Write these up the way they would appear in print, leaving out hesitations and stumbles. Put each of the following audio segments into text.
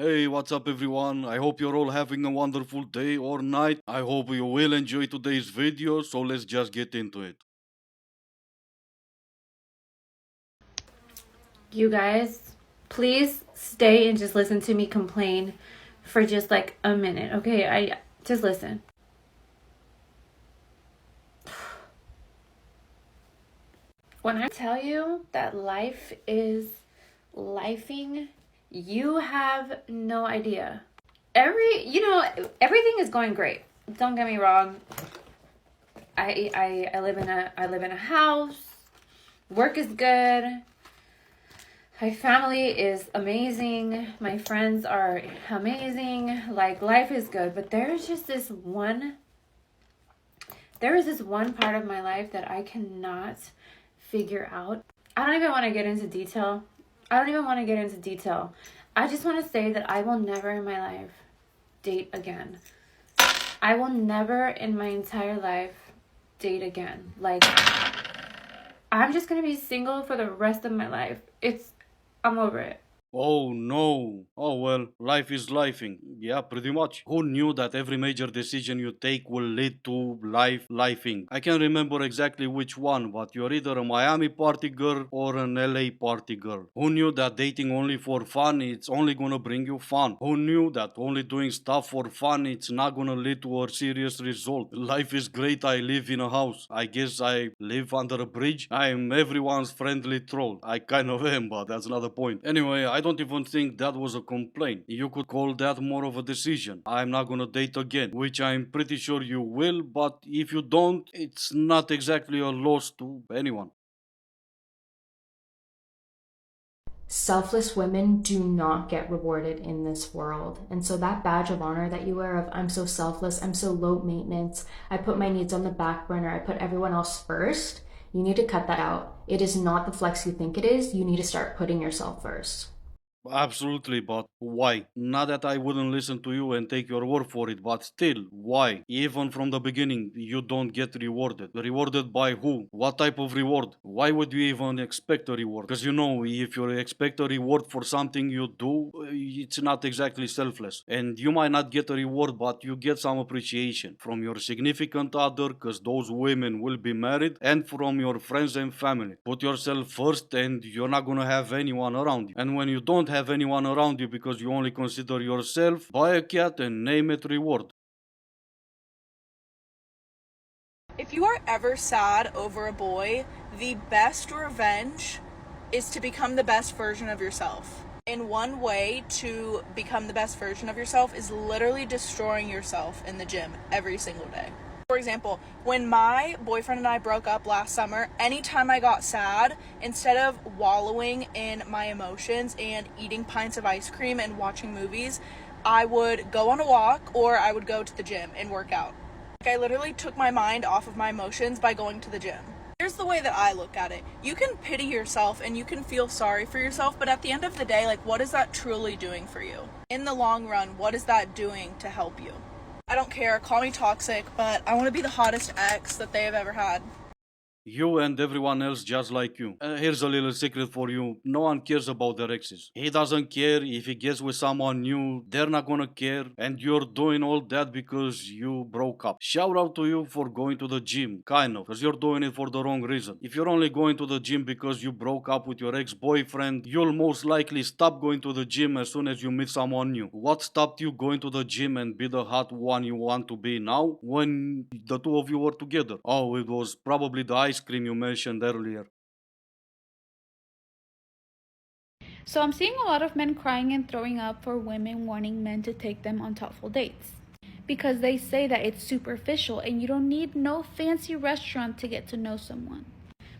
Hey, what's up everyone? I hope you're all having a wonderful day or night. I hope you will enjoy today's video, so let's just get into it. You guys, please stay and just listen to me complain for just like a minute, okay? I just listen. When I tell you that life is lifing, you have no idea. Everything is going great. Don't get me wrong. I live in a house. Work is good. My family is amazing. My friends are amazing. Like, life is good. But there is this one part of my life that I cannot figure out. I don't even want to get into detail. I just want to say that I will never in my life date again. I will never in my entire life date again. Like, I'm just going to be single for the rest of my life. I'm over it. Oh no. Oh well, life is lifing. Yeah, pretty much. Who knew that every major decision you take will lead to lifing? I can't remember exactly which one, but you're either a Miami party girl or an LA party girl. Who knew that dating only for fun, it's only gonna bring you fun? Who knew that only doing stuff for fun, it's not gonna lead to a serious result? Life is great, I live in a house. I guess I live under a bridge. I am everyone's friendly troll. I kind of am, but that's not the point. Anyway, I don't even think that was a complaint. You could call that more of a decision. I'm not gonna date again, which I'm pretty sure you will, but if you don't, it's not exactly a loss to anyone. Selfless women do not get rewarded in this world. And so that badge of honor that you wear of I'm so selfless, I'm so low maintenance, I put my needs on the back burner, I put everyone else first, you need to cut that out. It is not the flex you think it is. You need to start putting yourself first. Absolutely, but why? Not that I wouldn't listen to you and take your word for it, but still, why? Even from the beginning, you don't get rewarded. Rewarded by who? What type of reward? Why would you even expect a reward? Because you know, if you expect a reward for something you do, it's not exactly selfless. And you might not get a reward, but you get some appreciation from your significant other, because those women will be married, and from your friends and family. Put yourself first, and you're not gonna have anyone around you. And when you don't have anyone around you because you only consider yourself, buy a cat and name it reward. If you are ever sad over a boy, the best revenge is to become the best version of yourself. And one way to become the best version of yourself is literally destroying yourself in the gym every single day. For example, when my boyfriend and I broke up last summer, anytime I got sad, instead of wallowing in my emotions and eating pints of ice cream and watching movies, I would go on a walk or I would go to the gym and work out. I literally took my mind off of my emotions by going to the gym. Here's the way that I look at it. You can pity yourself and you can feel sorry for yourself, but at the end of the day, like, what is that truly doing for you? In the long run, what is that doing to help you? I don't care, call me toxic, but I want to be the hottest ex that they have ever had. You and everyone else just like you. Here's a little secret for you. No one cares about their exes. He doesn't care if he gets with someone new. They're not gonna care. And you're doing all that because you broke up. Shout out to you for going to the gym. Kind of. Because you're doing it for the wrong reason. If you're only going to the gym because you broke up with your ex-boyfriend, you'll most likely stop going to the gym as soon as you meet someone new. What stopped you going to the gym and be the hot one you want to be now when the two of you were together? Oh, it was probably the ice cream you mentioned earlier. So I'm seeing a lot of men crying and throwing up for women wanting men to take them on thoughtful dates. Because they say that it's superficial and you don't need no fancy restaurant to get to know someone.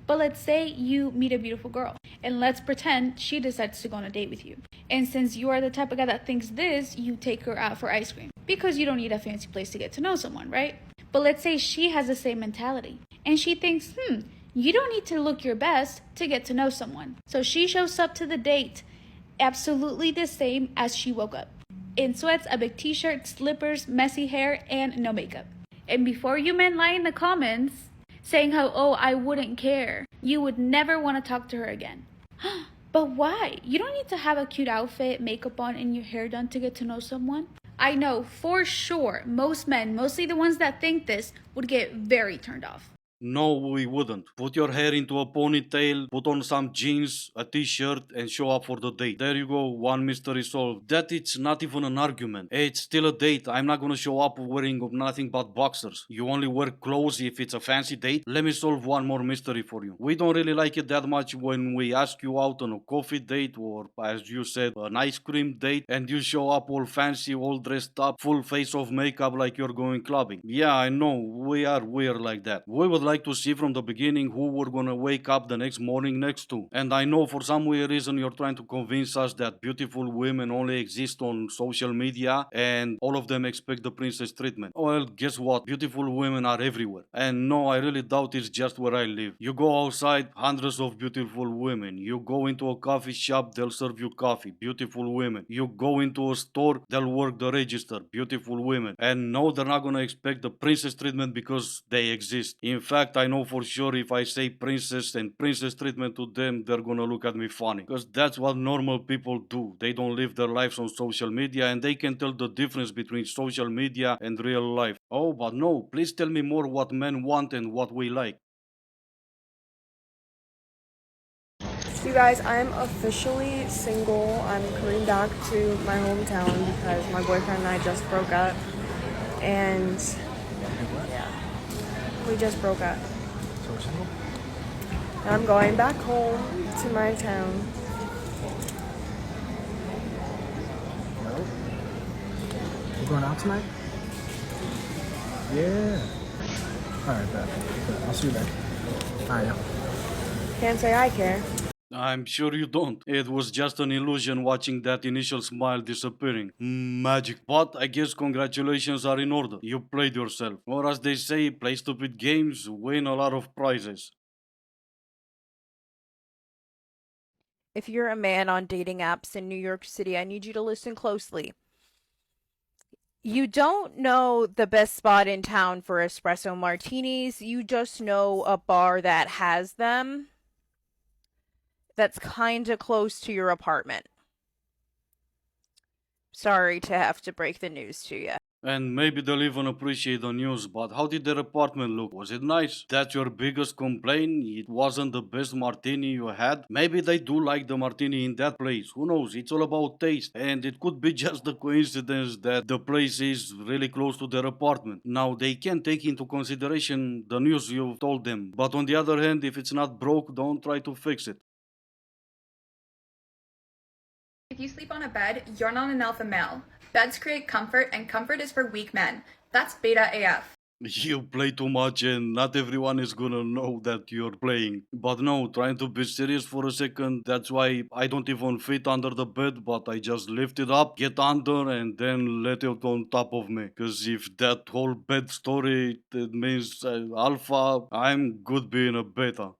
But let's say you meet a beautiful girl, and let's pretend she decides to go on a date with you. And since you are the type of guy that thinks this, you take her out for ice cream. Because you don't need a fancy place to get to know someone, right? But let's say she has the same mentality, and she thinks, you don't need to look your best to get to know someone. So she shows up to the date absolutely the same as she woke up. In sweats, a big t-shirt, slippers, messy hair, and no makeup. And before you men lie in the comments saying how, oh, I wouldn't care, you would never want to talk to her again. But why? You don't need to have a cute outfit, makeup on, and your hair done to get to know someone. I know for sure most men, mostly the ones that think this, would get very turned off. No, we wouldn't. Put your hair into a ponytail, put on some jeans, a t-shirt, and show up for the date. There you go, one mystery solved. That it's not even an argument. It's still a date. I'm not gonna show up wearing nothing but boxers. You only wear clothes if it's a fancy date? Let me solve one more mystery for you. We don't really like it that much when we ask you out on a coffee date or, as you said, an ice cream date, and you show up all fancy, all dressed up, full face of makeup like you're going clubbing. Yeah, I know, we are weird like that. We would like to see from the beginning who we're gonna wake up the next morning next to. And I know for some weird reason you're trying to convince us that beautiful women only exist on social media and all of them expect the princess treatment. Well, guess what? Beautiful women are everywhere. And no, I really doubt it's just where I live. You go outside, hundreds of beautiful women. You go into a coffee shop, they'll serve you coffee. Beautiful women. You go into a store, they'll work the register. Beautiful women. And no, they're not gonna expect the princess treatment because they exist. In fact, I know for sure if I say princess and princess treatment to them, they're gonna look at me funny. Because that's what normal people do. They don't live their lives on social media and they can tell the difference between social media and real life. Oh, but no, please tell me more what men want and what we like. You guys, I'm officially single. I'm coming back to my hometown because my boyfriend and I just broke up. And yeah, we just broke up. So we're single? And I'm going back home to my town. No. You going out tonight? Yeah. Alright, bet. I'll see you there. Alright, yeah. Can't say I care. I'm sure you don't. It was just an illusion watching that initial smile disappearing. Magic. But I guess congratulations are in order. You played yourself. Or as they say, play stupid games, win a lot of prizes. If you're a man on dating apps in New York City, I need you to listen closely. You don't know the best spot in town for espresso martinis. You just know a bar that has them that's kind of close to your apartment. Sorry to have to break the news to you. And maybe they'll even appreciate the news, but how did their apartment look? Was it nice? That's your biggest complaint? It wasn't the best martini you had? Maybe they do like the martini in that place. Who knows? It's all about taste. And it could be just the coincidence that the place is really close to their apartment. Now, they can take into consideration the news you've told them. But on the other hand, if it's not broke, don't try to fix it. If you sleep on a bed, you're not an alpha male. Beds create comfort, and comfort is for weak men. That's beta AF. You play too much and not everyone is gonna know that you're playing. But no, trying to be serious for a second, that's why I don't even fit under the bed, but I just lift it up, get under, and then let it on top of me. Cause if that whole bed story it means alpha, I'm good being a beta.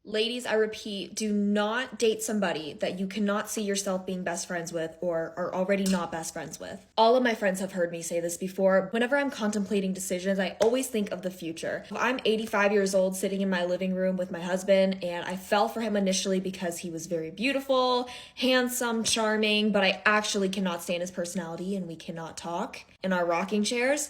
Ladies, I repeat, do not date somebody that you cannot see yourself being best friends with or are already not best friends with. All of my friends have heard me say this before. Whenever I'm contemplating decisions, I always think of the future. I'm 85 years old sitting in my living room with my husband, and I fell for him initially because he was very beautiful, handsome, charming, but I actually cannot stand his personality and we cannot talk in our rocking chairs.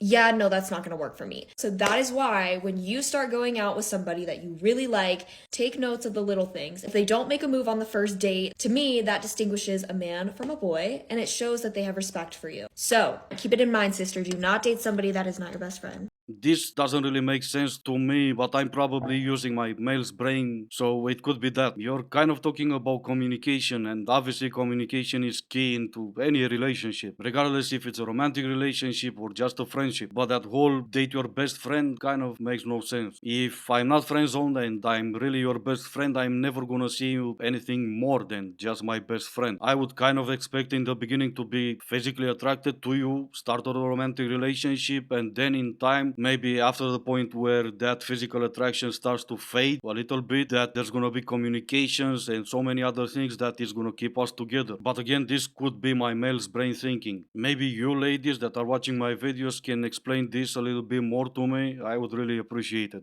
Yeah, no, that's not gonna work for me. So that is why when you start going out with somebody that you really like, take notes of the little things. If they don't make a move on the first date, to me, that distinguishes a man from a boy, and it shows that they have respect for you. So keep it in mind, sister, do not date somebody that is not your best friend. This doesn't really make sense to me, but I'm probably using my male's brain, so it could be that. You're kind of talking about communication, and obviously, communication is key into any relationship, regardless if it's a romantic relationship or just a friendship. But that whole date your best friend kind of makes no sense. If I'm not friend zoned and I'm really your best friend, I'm never gonna see you anything more than just my best friend. I would kind of expect in the beginning to be physically attracted to you, start a romantic relationship, and then in time, maybe after the point where that physical attraction starts to fade a little bit, that there's gonna be communications and so many other things that is gonna keep us together. But again, this could be my male's brain thinking. Maybe you ladies that are watching my videos can explain this a little bit more to me. I would really appreciate it.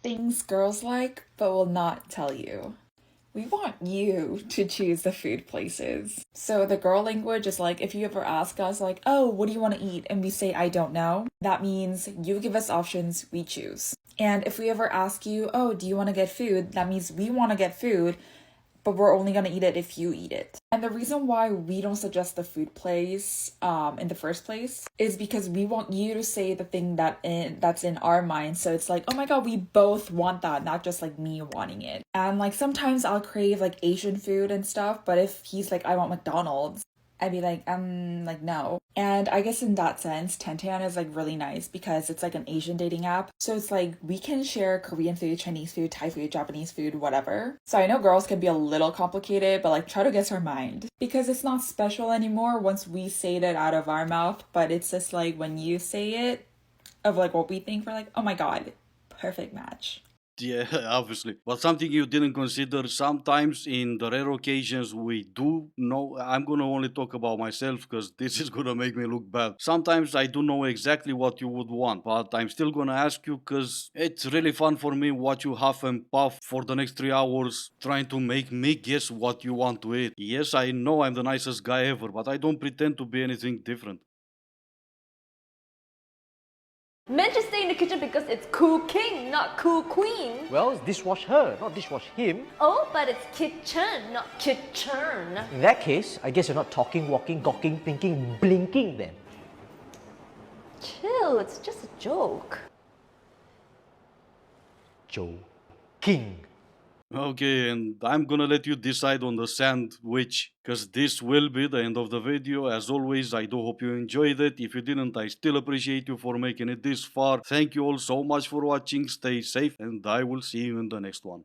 Things girls like but will not tell you. We want you to choose the food places. So the girl language is like, if you ever ask us like, oh, what do you want to eat? And we say, I don't know. That means you give us options, we choose. And if we ever ask you, oh, do you want to get food? That means we want to get food, but we're only gonna eat it if you eat it. And the reason why we don't suggest the food place in the first place is because we want you to say the thing that's in our mind. So it's like, oh my god, we both want that, not just like me wanting it. And like sometimes I'll crave like Asian food and stuff, but if he's like, I want McDonald's, I'd be like no. And I guess in that sense, Tantan is like really nice because it's like an Asian dating app. So it's like we can share Korean food, Chinese food, Thai food, Japanese food, whatever. So I know girls can be a little complicated, but like try to guess our mind. Because it's not special anymore once we say it out of our mouth, but it's just like when you say it of like what we think, we're like, oh my god, perfect match. Yeah, obviously. But something you didn't consider, sometimes in the rare occasions we do know, I'm gonna only talk about myself because this is gonna make me look bad. Sometimes I do know exactly what you would want, but I'm still gonna ask you because it's really fun for me watch you huff and puff for the next 3 hours trying to make me guess what you want to eat. Yes, I know I'm the nicest guy ever, but I don't pretend to be anything different. Men just stay in the kitchen because it's cool king, not cool queen. Well, it's dishwash her, not dishwash him. Oh, but it's kitchen, not kitchen. In that case, I guess you're not talking, walking, gawking, thinking, blinking then. Chill, it's just a joke. Joe King. Okay, and I'm gonna let you decide on the sandwich, because this will be the end of the video. As always, I do hope you enjoyed it. If you didn't, I still appreciate you for making it this far. Thank you all so much for watching. Stay safe, and I will see you in the next one.